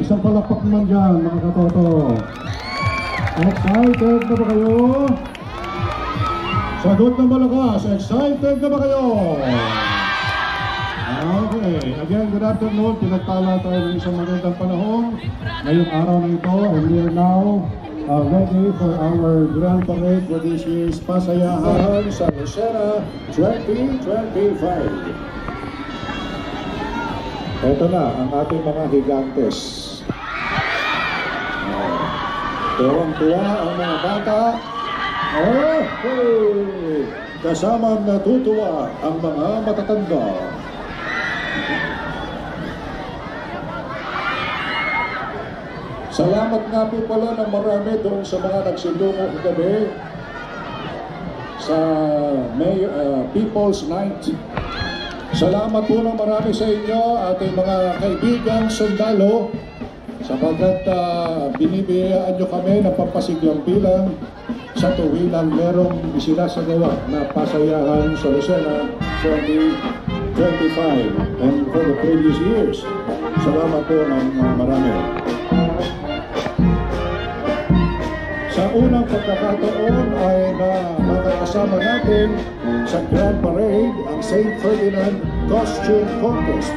Isang palakpak naman dyan, mga katoto. Excited na ba kayo? Sagot na malakas. Excited na ba kayo? Okay. Again, good afternoon. Pinagtala tayo ng isang magandang panahon. Ngayong araw na ito, and we are now ready for our Grand Parade for this year's Pasayahan sa Lucena 2025. Ito na ang ating mga higantes. Tuwang-tuwa ang mga bata. Kasamang natutuwa ang mga matatanda. Salamat nga po pala ng marami doon sa mga nagsilungo gabi sa People's Night. Salamat po ng marami sa inyo, ating mga kaibigan, sundalo, sapagkat binibiyayaan nyo kami ng pampasiglang bilang sa tuwinang merong isinasagawa na pasayahan sa Lucena 2025 and for the previous years. Salamat po ng marami. Sa unang pagkakataon ay makakasama natin sa Grand Parade ang St. Ferdinand Costume Contest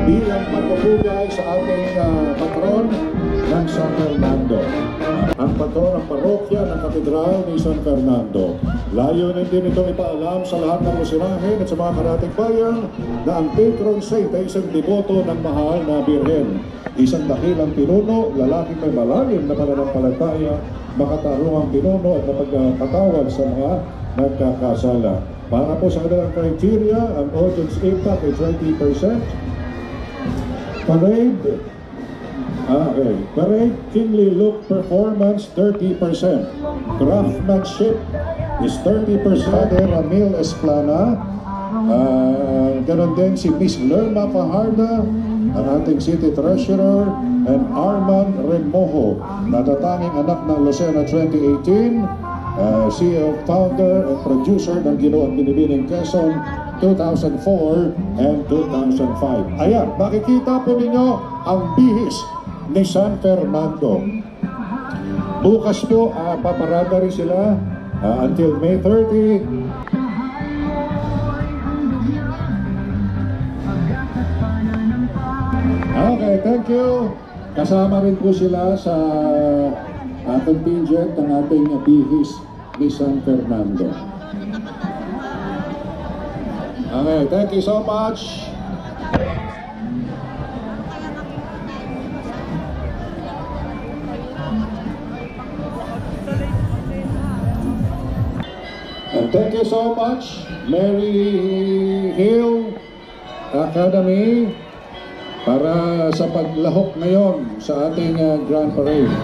bilang magpapugay sa ating patron ng San Fernando. Ang patron ng parokya ng Katedral ni San Fernando. Layunin din itong ipaalam sa lahat ng Lucerahin at sa mga karating bayan na ang patron saint ay isang deboto ng mahal na Birhen. Isang dakilang pinuno, lalaking may malalim na pananampalataya, makatarungang pinuno at napagkatawad sa mga nagkakasala. Para po sa kanilang criteria, ang audience impact ay 20%. Parade, kingly look performance 30%. Craftsmanship is 30%. Ramil Esplana. Ganon din si Miss Lerma Fajarda, ang ating City Treasurer, and Arman Remojo, natatanging anak ng Lucena 2018, CEO, founder, and producer ng Ginoong Binibining Quezon 2004 and 2005. Ayan, makikita po ninyo ang bihis ni San Fernando. Bukas po, paparada rin sila until May 30. Okay, thank you. Kasama rin po sila sa contingent ng ating bihis ni San Fernando. Okay, thank you so much. And thank you so much, Mary Hill Academy, para sa paglahok ngayon sa ating Grand Parade.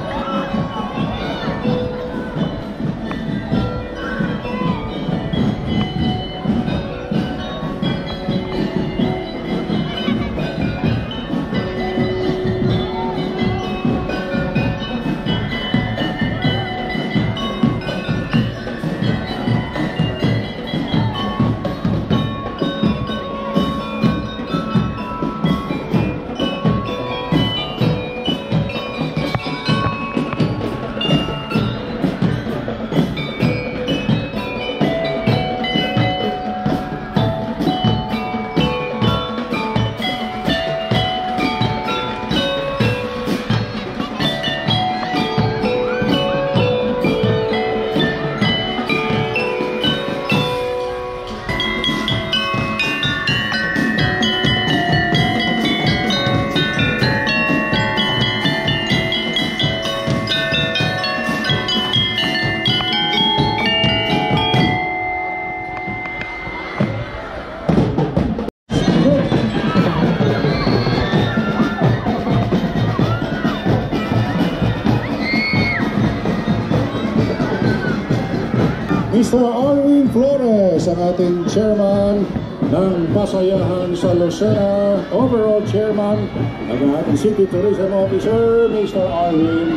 Mr. Arwin Flores, ang ating chairman ng pasayahan sa Lucena, overall chairman ng ating City Tourism Officer, Mr. Arwin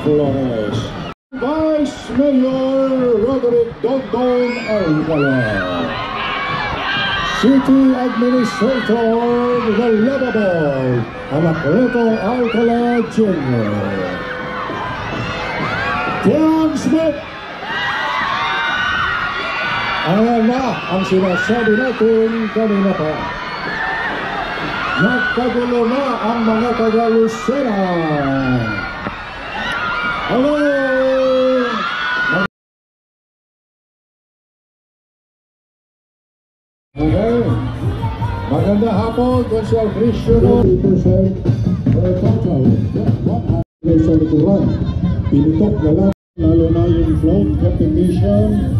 Flores. Vice Mayor Roderick Dongdong Arcala. City Administrator, the lovable Anacleto Alcala Jr. Tian Smith. Ayan na ang sinasabi natin kanina pa. Nagkagulo na ang mga taga-Lucena. Hello! Okay. Maganda hapon, Consul Cristiano. 30% for a total. Sa likuran. Pinitok na lang. Lalo na yung float competition.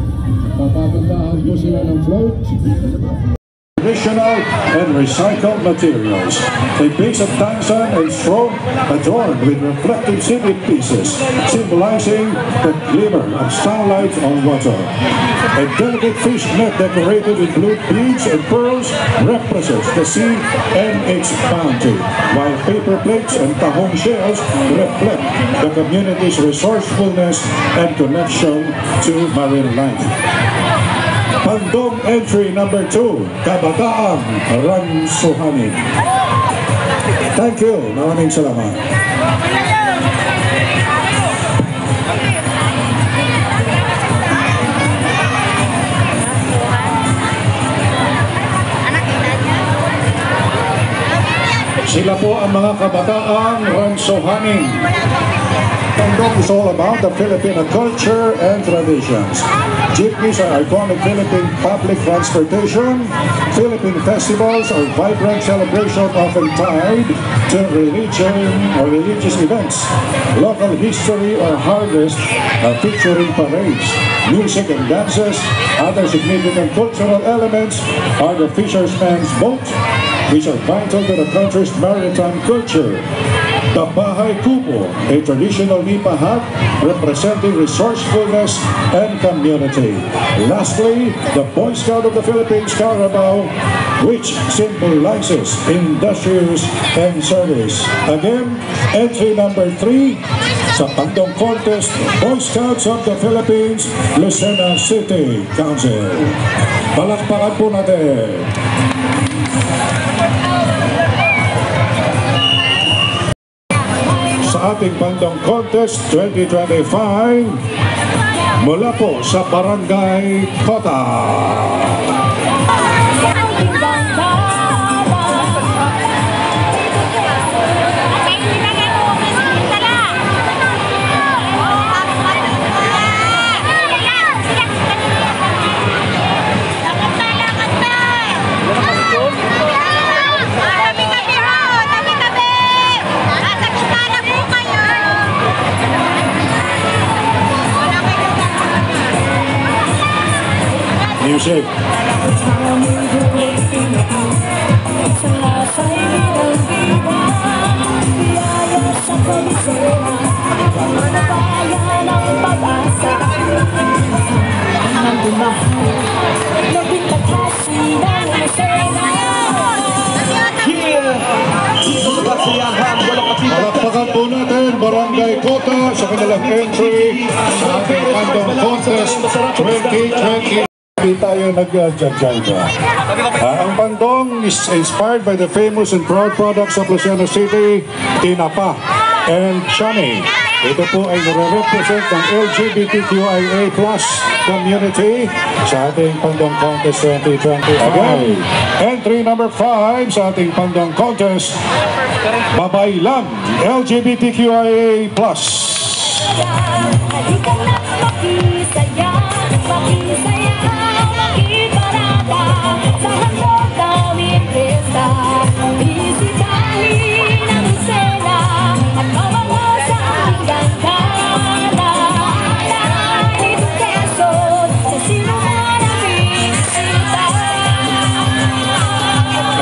Papagandahan po sila ng float. Traditional and recycled materials. A piece of tansan and straw adorned with reflective seaweed pieces, symbolizing the glimmer of sunlight on water. A delicate fish net decorated with blue beads and pearls represents the sea and its bounty, while paper plates and tahong shells reflect the community's resourcefulness and connection to marine life. Pandong entry number 2, Kabataang Ransuhanin. Thank you. Maraming salamat. Sila po ang mga Kabataang Ransuhanin. Pandong is all about the Filipino culture and traditions. Jeepneys are iconic Philippine public transportation. Philippine festivals are vibrant celebration often tied to religion or religious events. Local history or harvest featuring parades, music and dances. Other significant cultural elements are the fisherman's boat, which are vital to the country's maritime culture. The Bahay Kubo, a traditional nipa hut representing resourcefulness and community. Lastly, the Boy Scout of the Philippines Carabao, which symbolizes industrious and service. Again, entry number 3 sa Pandong Contest, Boy Scouts of the Philippines, Lucena City Council. Palakpakan po natin. Sa ating Pandong Contest 2025 mula po sa Barangay Kota. Music. Palakpakan po natin Barangay Kota sa kanilang entry sa ating Pandong Contest 2020. Tayo nag-judge. Ang Pandong is inspired by the famous and proud products of Lucena City, Tinapa and Chani. Ito po ay nare-represent ng LGBTQIA+ community sa ating Pandong Contest 2020. Again, entry number 5 sa ating Pandong Contest, Babay Lang, LGBTQIA+.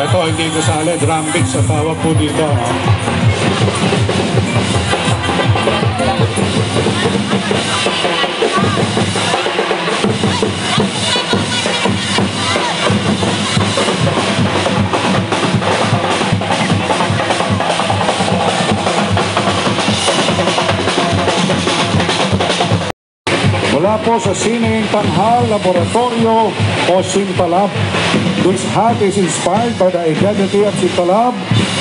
Ito hindi kasali, drum beat sa tawag po dito. mula po sa Sining Tanghal Laboratorio o Sintalab. This hat is inspired by the identity of Sintalab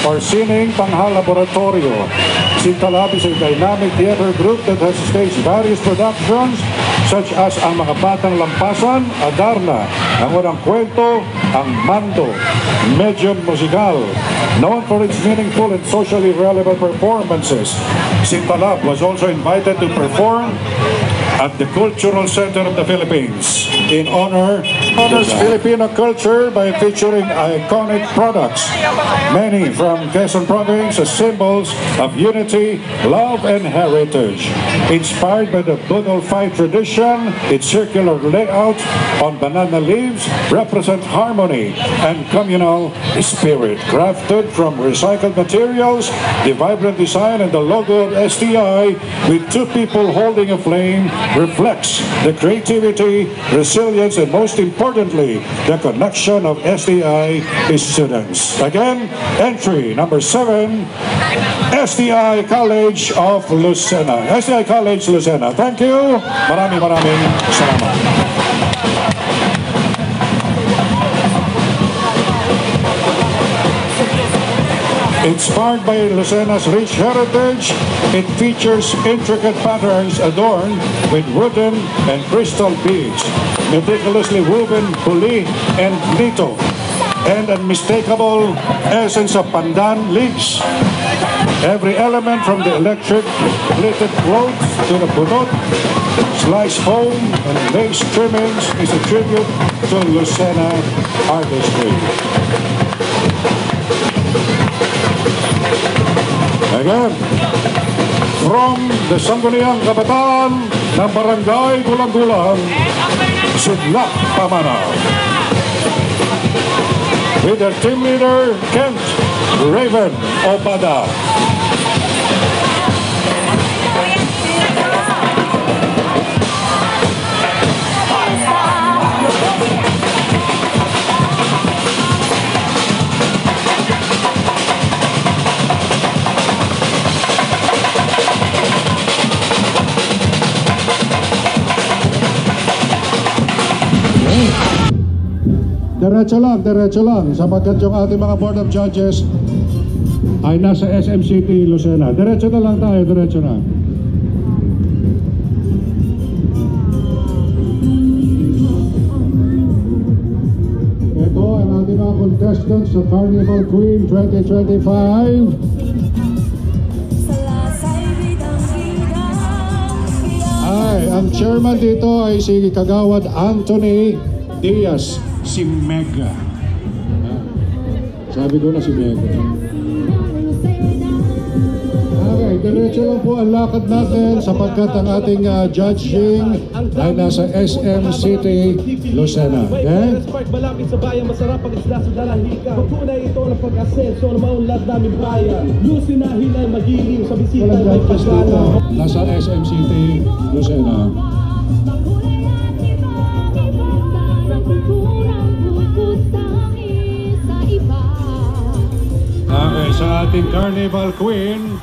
or Sining Tanghal Laboratorio. Sintalab is a dynamic theater group that has staged various productions such as ang mga Batang Lampasan, Adarna, ang Unang Kwento, ang Mando, Medium Musical. Known for its meaningful and socially relevant performances, Sintalab was also invited to perform at the Cultural Center of the Philippines in honors Filipino culture by featuring iconic products, many from Quezon Province as symbols of unity, love, and heritage. Inspired by the Budol Fight tradition, its circular layout on banana leaves represent harmony and communal spirit. Crafted from recycled materials, the vibrant design and the logo of STI with two people holding a flame reflects the creativity, resilience, and most importantly, the connection of STI students. Again, entry number 7, STI College of Lucena. STI College Lucena. Thank you. Maraming salamat. Inspired by Lucena's rich heritage, it features intricate patterns adorned with wooden and crystal beads, meticulously woven puli and nito, and unmistakable essence of pandan leaves. Every element from the electric pleated clothes to the bunot, sliced foam, and lace trimmings is a tribute to Lucena artistry. Again, from the Sangguniang Kabataan ng Barangay Gulang-Gulang, Sidlak, Pamana. With their team leader, Kent Raven Opada. Diretso lang, sapagkat yung ating mga Board of Judges ay nasa SMCT Lucena. Diretso na lang tayo, diretso na. Ito ang ating mga contestants sa Carnival Queen 2025. Ang chairman dito ay si Kagawad Anthony Diaz. Si Mega. Sabi ko na si Mega. Okay, diretso lang po ang lakad natin sapagkat ang ating judging ay nasa SM City, Lucena. Okay? Malapit sa bayan, masarap pag isla sa dalahika. Pagtunay ito ng pag-asenso ng maunlad namin bayan. Lucena hilay magiliw sa bisita may pagkala. Nasa SM City, Lucena. Okay, sa ating Carnival Queen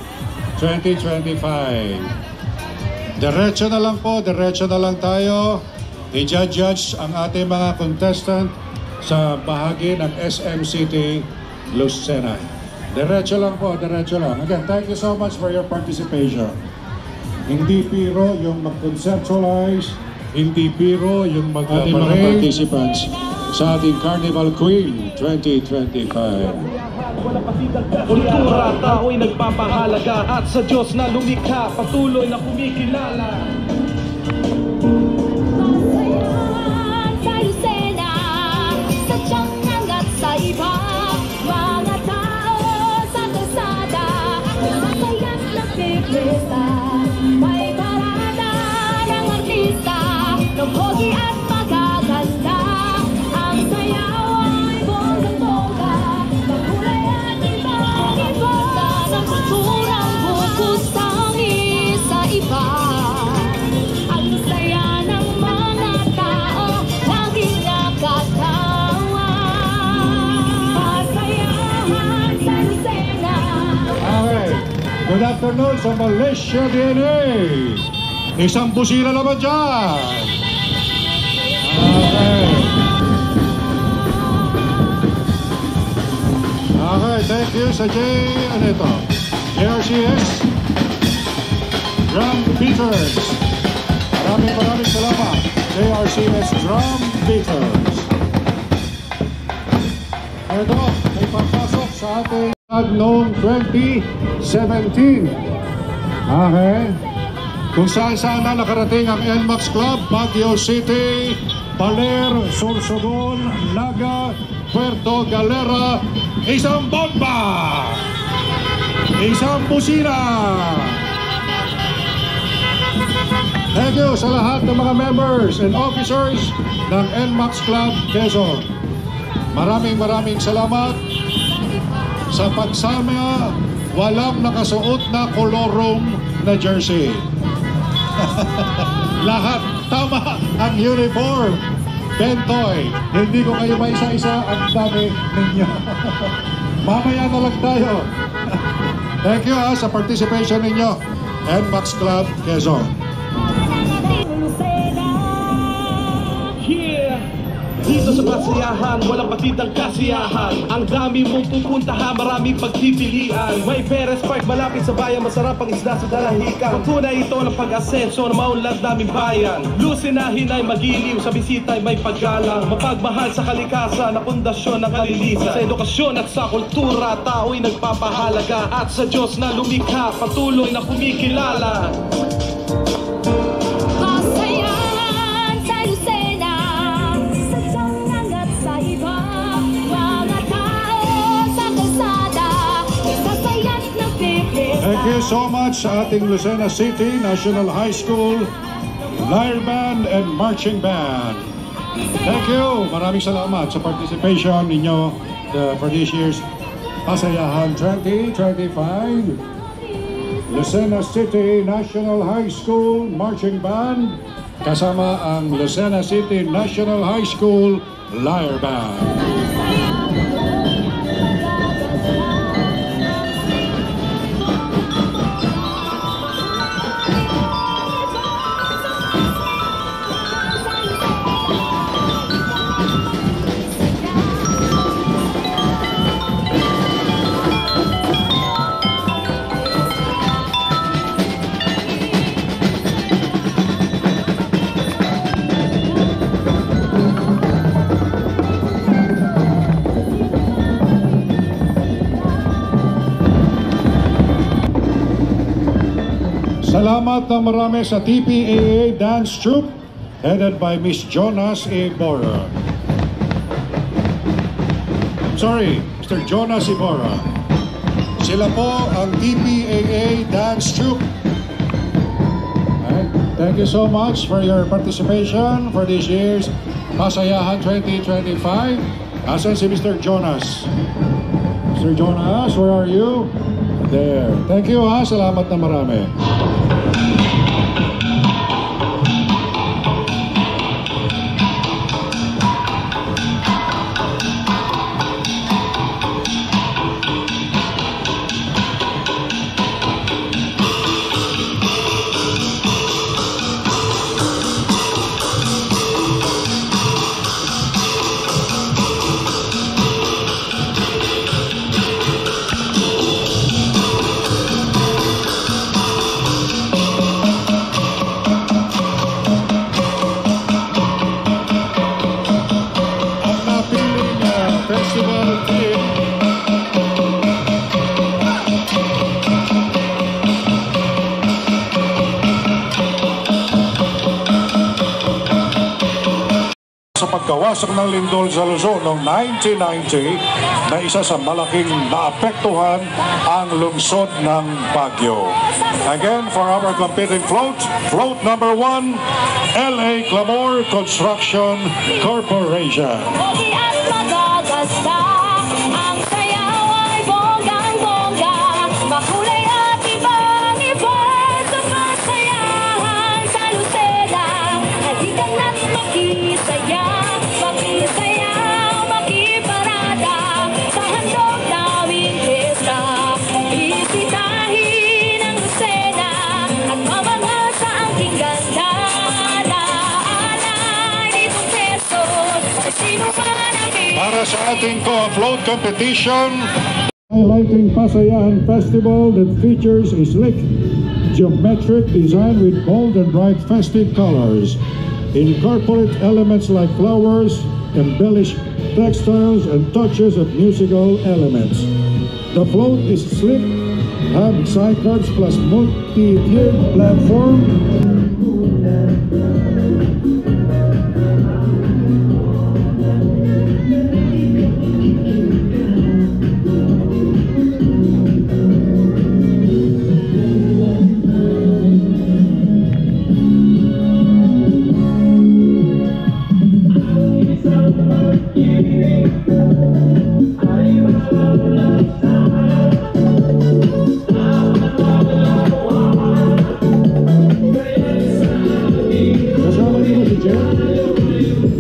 2025. Diretso na lang po, diretso na lang tayo. I-judge ang ating mga contestant sa bahagi ng SM City, Lucena. Diretso lang po, diretso lang. Again, thank you so much for your participation. Hindi biro yung mag-conceptualize, hindi biro yung mag-parade mga participants sa ating Carnival Queen 2025. Kultura, tao'y nagpapahalaga at sa Diyos na lumikha, patuloy na kumikilala. Masayan sa Lucena, sa Tiyangang at sa iba, mga tao sa kalsada, masaya't nagpipista, may parada ng artista, ng pogi at magaganda, ang sayaw ay bonggang-bongga, makulay at ibang-iba, ng kulturang bukod tangi sa iba. Ang saya ng mga tao, laging nakatawa. Masayahan sa Lucena. Okay, good afternoon sa Malaysia DNA. Isang busina naman dyan. Okay. Okay, thank you sa ano ito? JRCS Drum Beaters. Maraming salamat. JRCS Drum Beaters. Ito, may papasok sa ating noong 2017. Okay. Kung saan na nakarating ang NMAX Club, Baguio City, Baler, Sorsogon, Naga, Puerto Galera, isang bomba! Isang busina! Thank you sa lahat ng mga members and officers ng NMAX Club Quezon. Maraming salamat sa pagsama. Walang nakasuot na kolorong na jersey. Lahat tama ang uniform. Bentoy, hindi ko kayo maisa-isa, ang dami ninyo. Mamaya na lang tayo. Thank you sa participation ninyo. NMAX Club Quezon. Dito sa Pasayahan, walang patidang kasiyahan. Ang dami mong pupuntahan, maraming pagpipilian. May Perez Park malapit sa bayan, masarap ang isda sa dalahican. Tunay ito ng pag-asenso na maunlad naming bayan. Lusinahin ay magiliw, sa bisita ay may paggalang. Mapagmahal sa kalikasan, na pundasyon ng kalilisan. Sa edukasyon at sa kultura, tao'y nagpapahalaga. At sa Diyos na lumikha, patuloy na kumikilala. Thank you so much sa ating Lucena City National High School Lyre Band and Marching Band. Thank you. Maraming salamat sa participation ninyo for this year's Pasayahan 2025. Lucena City National High School Marching Band kasama ang Lucena City National High School Lyre Band. Salamat ng marami sa TPAA Dance Troupe headed by Miss Jonas Iborra. Sorry, Mr. Jonas Iborra. Sila po ang TPAA Dance Troupe. Right. Thank you so much for your participation for this year's Pasayahan 2025. Asan si Mr. Jonas? Mr. Jonas, where are you? There. Thank you ha. Salamat na marami. Pagkawasak ng lindol sa Luzon noong 1990 na isa sa malaking naapektuhan ang lungsod ng Baguio. Again, for our competing float number 1, LA Clamor Construction Corporation. Ang sayaw ay bonggang-bongga, makulay at ibang-iba sa Pasayahan sa Lucena. Halika na't makisaya, makisayaw, makiparada sa handog naming pesta. Isitahin ang Lucena at mabangal sa angking para sa ating float competition. Highlighting Pasayahan Festival that features a slick, geometric design with bold and bright festive colors. Incorporate elements like flowers, embellished textiles, and touches of musical elements. The float is slick, have sidecars plus multi-tiered platform.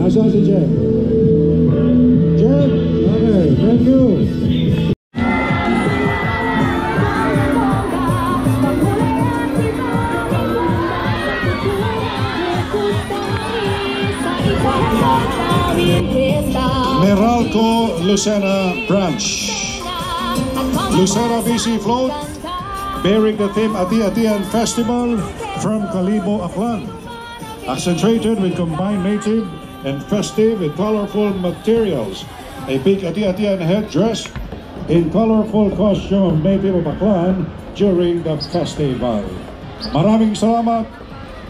Nasaan si Jeff? Jeff? Okay, thank you. Meralco Lucena Branch. Lucena BC Float, bearing the theme Ati-Atian Festival from Kalibo, Aklan. Accentuated with combined native and festive and colorful materials. A big Ati-Atian headdress in colorful costume of native of Aklan during the festival. Maraming salamat,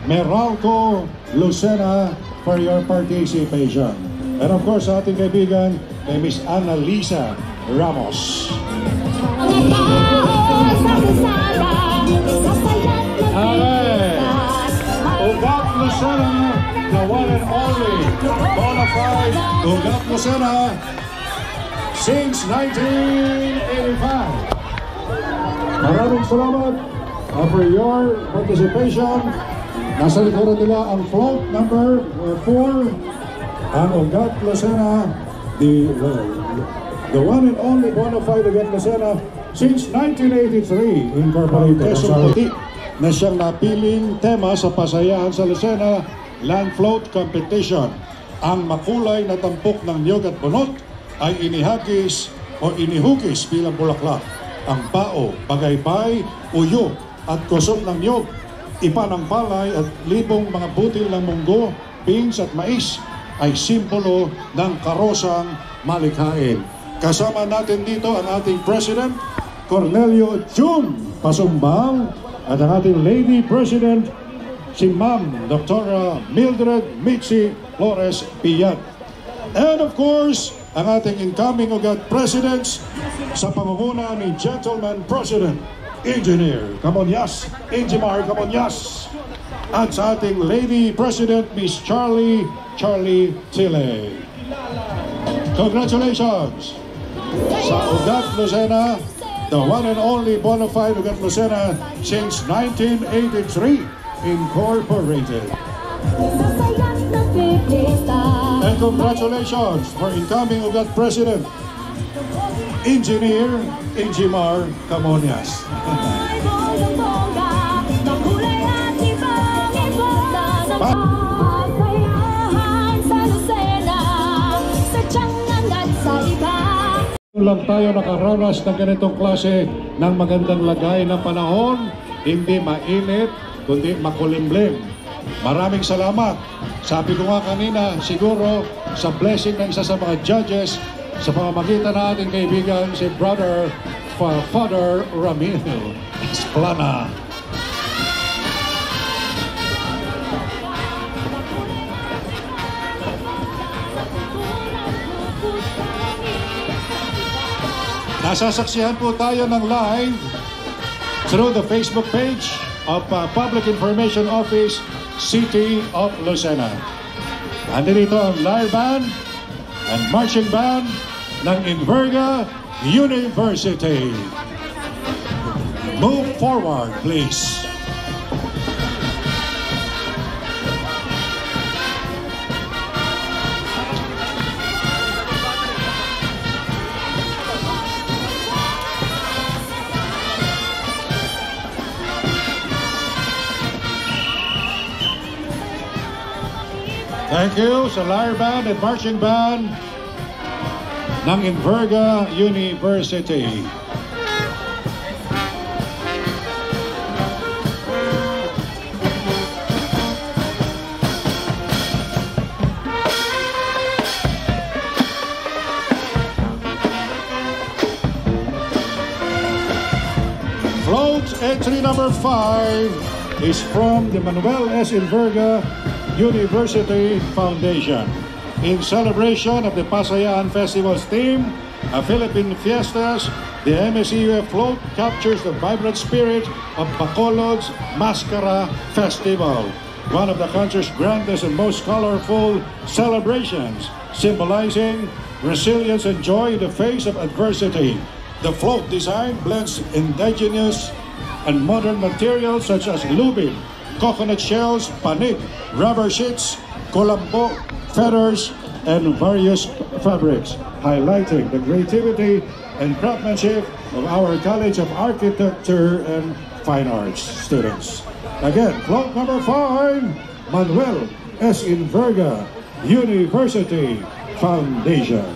Meralco Lucena, for your participation. And of course, sa ating kaibigan, kay Miss Annalisa Ramos. Okay. Ugat Lucena, the one and only bona fide Ugat Lucena since 1985. Maraming salamat for your participation. Nasa likuran nila ang float number 4, ang Ugat Lucena, the one and only bona fide Ugat Lucena since 1983, incorporated. Na siyang napiling tema sa Pasayahan sa Lucena Land Float Competition. Ang makulay na tampok ng niyog at bunot ay inihagis o inihugis bilang bulaklak. Ang bao, bagaybay, uyo at kusog ng niyog, ipa ng palay at libong mga butil ng munggo, beans at mais ay simbolo ng karosang malikhain. Kasama natin dito ang ating President Cornelio Jun Pasumbang at ang ating Lady President, si Ma'am Dr. Mildred Mitzi Flores Piat. And of course, ang ating incoming Ugat Presidents sa pamumuno ni Gentleman President, Engineer Camonyas, Engimar Camonyas, at sa ating Lady President, Miss Charlie Tille. Congratulations sa Ugat Lucena, the one and only bona fide Ugat Lucena since 1983, incorporated. And congratulations for incoming Ugat President, Engineer Engimar Camonyas. Lang tayo nakaranas ng ganitong klase ng magandang lagay ng panahon, hindi mainit kundi makulimlim. Maraming salamat. Sabi ko nga kanina, siguro sa blessing ng isa sa mga judges sa pamamagitan ng ating kaibigan si Father Ramil Esplana. Nasasaksihan po tayo ng live through the Facebook page of Public Information Office, City of Lucena. Andito ang lyre band and marching band ng Inverga University. Move forward, please. Thank you sa lyre band and marching band ng Enverga University. Float entry number 5 is from the Manuel S. Enverga University Foundation. In celebration of the Pasayaan Festival's theme, a Philippine Fiestas, the MSEUF float captures the vibrant spirit of Bacolod's Mascara Festival, one of the country's grandest and most colorful celebrations, symbolizing resilience and joy in the face of adversity. The float design blends indigenous and modern materials such as lubid, coconut shells, panig, rubber sheets, kulambo, feathers, and various fabrics, highlighting the creativity and craftsmanship of our College of Architecture and Fine Arts students. Again, float number 5, Manuel S. Enverga University Foundation.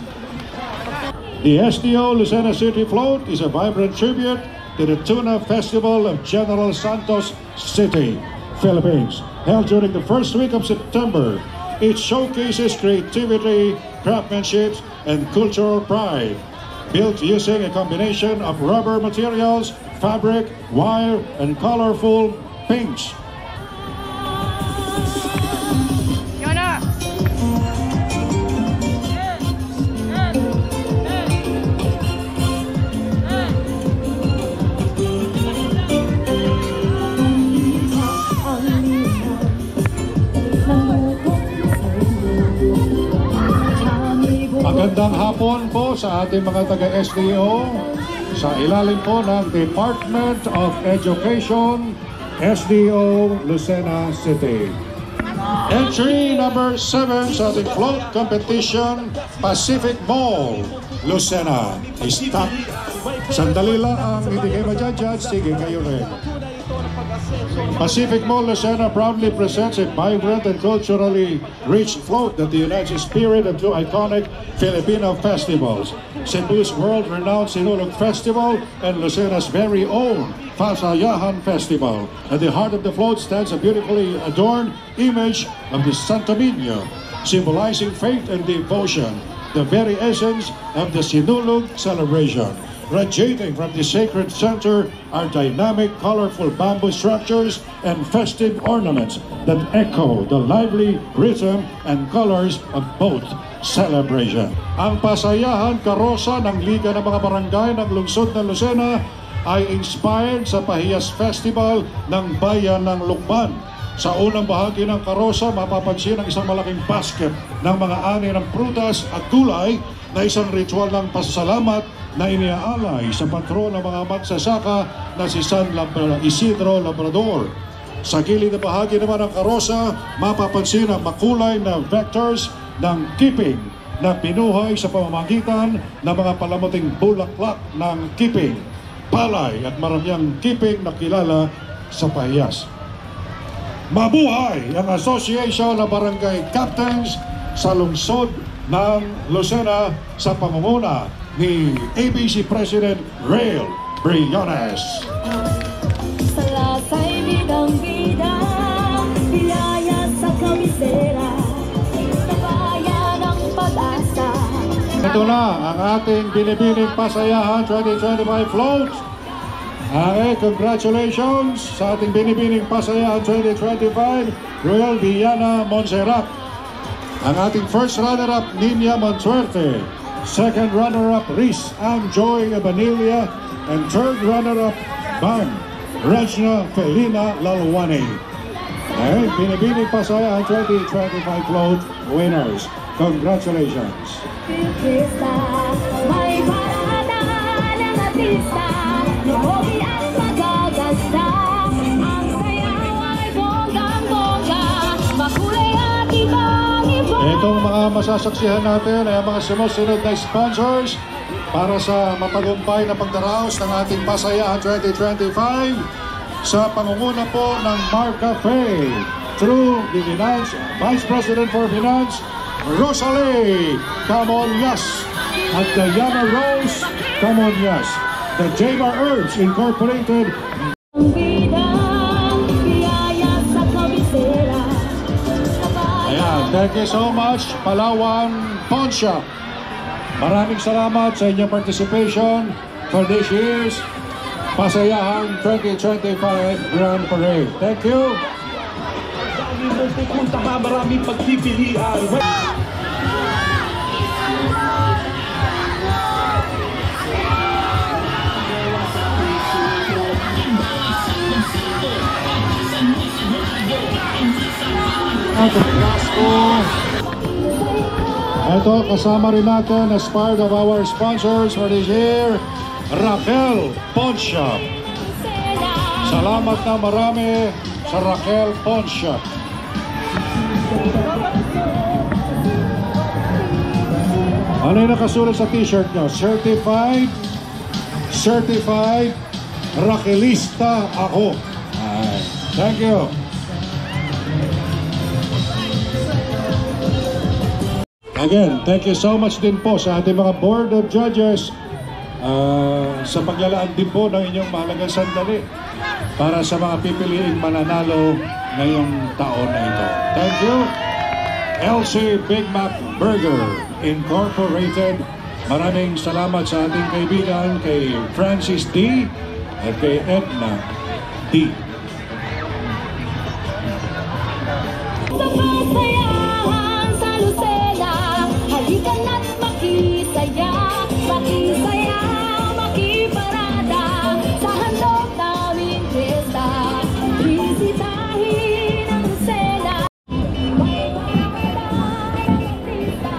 The SDO Lucena City Float is a vibrant tribute to the Tuna Festival of General Santos City, Philippines, held during the first week of September. It showcases creativity, craftsmanship, and cultural pride. Built using a combination of rubber materials, fabric, wire, and colorful paints. Magandang hapon po sa ating mga taga-SDO sa ilalim po ng Department of Education, SDO Lucena City. Entry number 7 sa ating float competition, Pacific Mall, Lucena. Stop. Sandali lang ang hindi kayo ma-judge, sige kayo rin. Pacific Mall Lucena proudly presents a vibrant and culturally rich float that unites the spirit of two iconic Filipino festivals, Cebu's world-renowned Sinulog Festival and Lucena's very own Pasayahan Festival. At the heart of the float stands a beautifully adorned image of the Santo Niño, symbolizing faith and devotion, the very essence of the Sinulog celebration. Radiating from the sacred center are dynamic, colorful bamboo structures and festive ornaments that echo the lively rhythm and colors of both celebration. Ang Pasayahan Karosa ng Liga ng mga Barangay ng Lungsod ng Lucena ay inspired sa Pahiyas Festival ng Bayan ng Lukban. Sa unang bahagi ng karosa, mapapansin ang isang malaking basket ng mga ani ng prutas at gulay na isang ritual ng pasasalamat na iniaalay sa patron ng mga magsasaka na si San Isidro Labrador. Sa gilid na bahagi naman ng karosa, mapapansin ang makulay na vectors ng kiping na pinuhay sa pamamagitan ng mga palamuting bulaklak ng kiping, palay at maraming kiping na kilala sa Pahiyas. Mabuhay ang Association ng Barangay Captains sa lungsod ng Lucena sa pamumuna ni ABC President Rael Briones. Sa lasay bidang-bida, biyaya sa kabisera, bayan ng pag-asa. Ito na ang ating binibining Pasayahan 2025 float. Congratulations sa ating binibining Pasayahan 2025, Royal Villana Montserrat. Ang ating first runner-up, Nina Monsuerte. Second runner-up, Riz Joy Abanilla. And third runner-up, Bang Rajna Felina Lalwani. Binibining Pasayahan 2025 float winners. Congratulations. May parada ng artista, hobi ang magagasta. Ang sayaw ay bonggang-bongga, makulay at ibang-iba. Itong mga masasaksihan natin ay mga sumusunod na sponsors para sa matagumpay na pagdaraos ng ating Pasayahan 2025 sa pangunguna po ng Marca Cafe through the Vice President for Finance, Rosalie Camolias. at Diana Rose Camonias. The J-Bar Herbs Incorporated. Ang bidang biyaya sa kabisera. Ayan, thank you so much, Palawan Pawn Shop. Maraming salamat sa inyong participation for this year's Pasayahan 2025 Grand Parade. Thank you. Dami mong pupuntahan, maraming pagpipilian. Ito, kasama rin natin as part of our sponsors for this year, Raquel Pawn Shop. Salamat na marami sa Raquel Pawn Shop. Ano yung nakasulat sa t-shirt nyo? Certified Raquelista ako. Ay, thank you. Again, thank you so much din po sa ating mga Board of Judges sa paglalaan din po ng inyong mahalagang sandali para sa mga pipiliing mananalo ngayong taon na ito. Thank you. LC Big Mac Burger Incorporated. Maraming salamat sa ating kaibigan kay Francis D. at kay Edna D. Sa pasayahan sa Lucena, halika na't makisaya, makisaya, makiparada sa handog naming fiesta. Bisitahin ang Lucena. May maganda ng artista,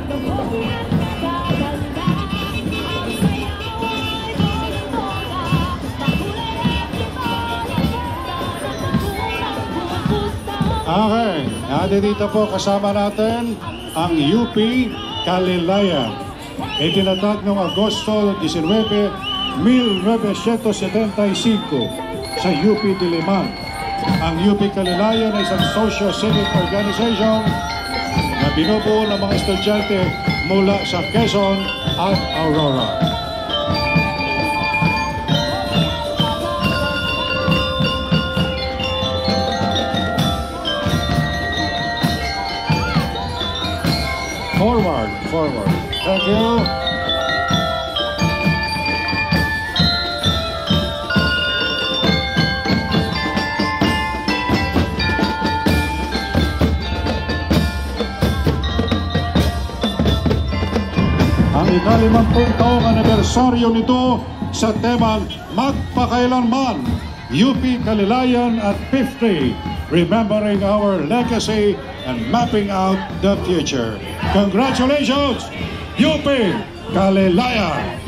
lumoy at magaganda. Ang sayaw ay bongga-bongga, makulay at limon ang ganda sa pagkulang pupusta. Okay, dito po kasama natin ang UP Calilayan. Itinatag noong Agosto 19, 1975 sa UP Diliman. Ang UP Calilayan ay isang socio-civic organization na binubuo ng mga estudyante mula sa Quezon at Aurora. Forward. Thank you. Ang ika-50 taong anibersaryo nito sa temang Magpakailanman, UP Calilayan at 50, remembering our legacy and mapping out the future. Congratulations, UP Calilayan!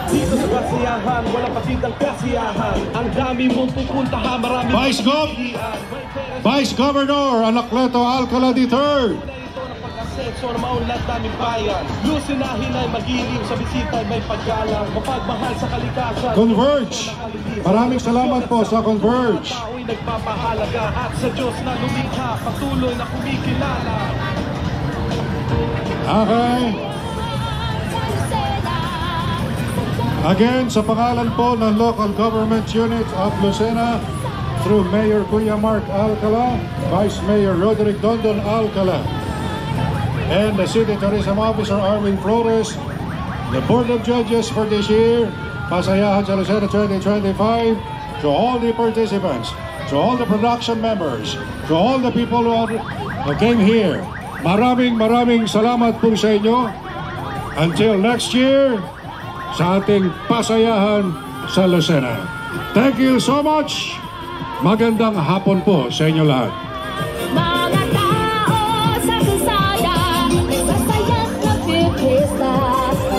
Dito sa Pasayahan, walang patidang kasiyahan. Ang dami mong pupuntahan, maraming Vice Governor Anacleto Alcala III. So na maunlad naming bayan. Lusinahin ay magiliw, sa bisita ay may paggalang, mapagmahal sa kalikasan. Converge. Maraming salamat po sa Converge. Tao'y nagpapahalaga at sa Diyos na lumikha, patuloy na kumikilala. Okay. Again, sa pangalan po ng Local Government Unit of Lucena, through Mayor Kuya Mark Alcala, Vice Mayor Roderick Dondon Alcala, and the City Tourism Officer Arwin Flores, the Board of Judges for this year, Pasayahan sa Lucena 2025, to all the participants, to all the production members, to all the people who came here, maraming salamat po sa inyo. Until next year, sa ating Pasayahan sa Lucena. Thank you so much. Magandang hapon po sa inyo lahat. Mga tao sa kalsada, sasayat na pipista.